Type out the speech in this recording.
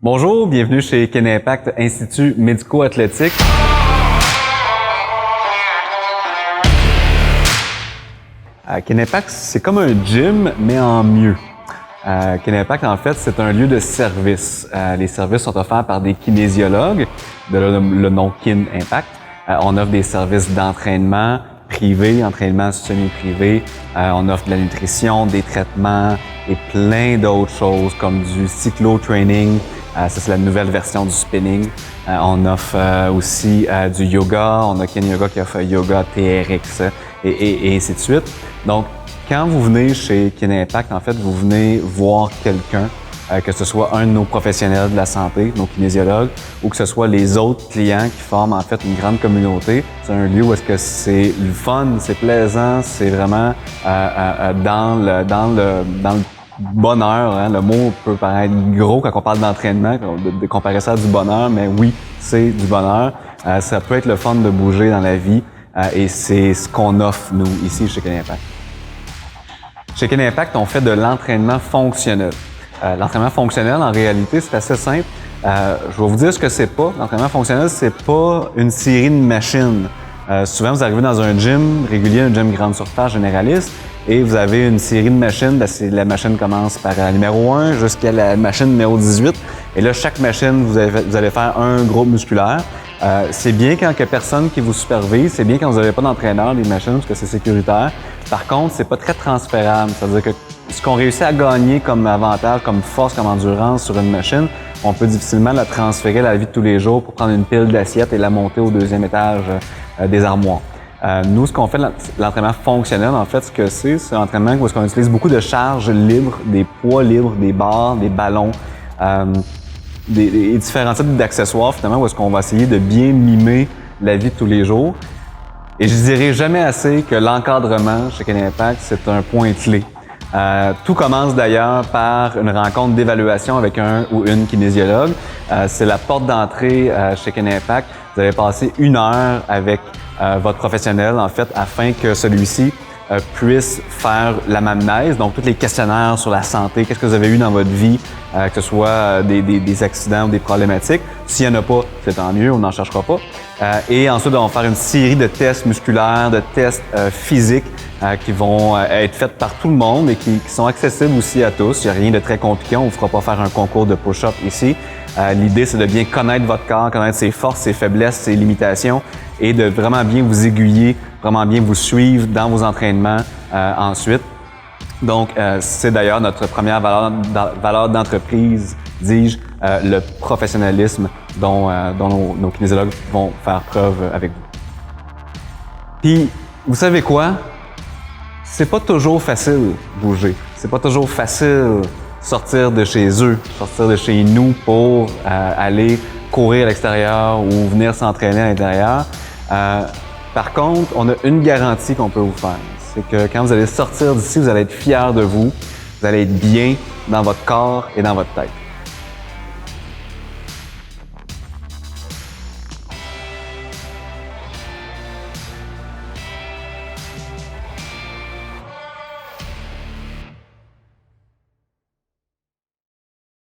Bonjour, bienvenue chez Kinéimpact Institut médico-athlétique. Kinéimpact, c'est comme un gym, mais en mieux. Kinéimpact, en fait, c'est un lieu de service. Les services sont offerts par des kinésiologues, de là le nom Kinéimpact. On offre des services d'entraînement privé, entraînement semi-privé. On offre de la nutrition, des traitements et plein d'autres choses comme du cyclo-training. Ça, c'est la nouvelle version du spinning. On offre aussi du yoga. On a Kin Yoga qui offre yoga TRX et ainsi de suite. Donc, quand vous venez chez Kinéimpact, en fait, vous venez voir quelqu'un, que ce soit un de nos professionnels de la santé, nos kinésiologues, ou que ce soit les autres clients qui forment en fait une grande communauté. C'est un lieu où est-ce que c'est le fun, c'est plaisant, c'est vraiment dans le bonheur. Hein. Le mot peut paraître gros quand on parle d'entraînement, de comparer ça à du bonheur, mais oui, c'est du bonheur. Ça peut être le fun de bouger dans la vie et c'est ce qu'on offre, nous, ici chez Kinéimpact. Chez Kinéimpact, on fait de l'entraînement fonctionnel. L'entraînement fonctionnel, en réalité, c'est assez simple. Je vais vous dire ce que c'est pas. L'entraînement fonctionnel, c'est pas une série de machines. Souvent, vous arrivez dans un gym régulier, un gym grande surface généraliste, et vous avez une série de machines. La machine commence par la numéro 1 jusqu'à la machine numéro 18. Et là, chaque machine, vous allez faire un groupe musculaire. C'est bien quand il n'y a personne qui vous supervise, c'est bien quand vous n'avez pas d'entraîneur des machines parce que c'est sécuritaire. Par contre, c'est pas très transférable. C'est-à-dire que ce qu'on réussit à gagner comme avantage, comme force, comme endurance sur une machine, on peut difficilement la transférer à la vie de tous les jours pour prendre une pile d'assiettes et la monter au deuxième étage des armoires. Nous, ce qu'on fait, l'entraînement fonctionnel, en fait, ce que c'est un entraînement où on utilise beaucoup de charges libres, des poids libres, des barres, des ballons, des différents types d'accessoires, finalement, où est-ce qu'on va essayer de bien mimer la vie de tous les jours. Et je dirais jamais assez que l'encadrement chez Kinéimpact, c'est un point clé. Tout commence d'ailleurs par une rencontre d'évaluation avec un ou une kinésiologue. C'est la porte d'entrée chez Kinéimpact. Vous allez passer 1 heure avec votre professionnel, en fait, afin que celui-ci puisse faire l'anamnèse, donc tous les questionnaires sur la santé, qu'est-ce que vous avez eu dans votre vie, que ce soit des accidents ou des problématiques. S'il n'y en a pas, c'est tant mieux, on n'en cherchera pas. Et ensuite, on va faire une série de tests musculaires, de tests physiques qui vont être faits par tout le monde et qui sont accessibles aussi à tous. Il n'y a rien de très compliqué, on ne vous fera pas faire un concours de push-up ici. L'idée, c'est de bien connaître votre corps, connaître ses forces, ses faiblesses, ses limitations et de vraiment bien vous aiguiller, vraiment bien vous suivre dans vos entraînements ensuite. Donc, c'est d'ailleurs notre première valeur d'entreprise, dis-je, le professionnalisme dont nos kinésiologues vont faire preuve avec vous. Puis, vous savez quoi? C'est pas toujours facile bouger. C'est pas toujours facile sortir de chez eux, sortir de chez nous pour aller courir à l'extérieur ou venir s'entraîner à l'intérieur. Par contre, on a une garantie qu'on peut vous faire. C'est que quand vous allez sortir d'ici, vous allez être fiers de vous, vous allez être bien dans votre corps et dans votre tête.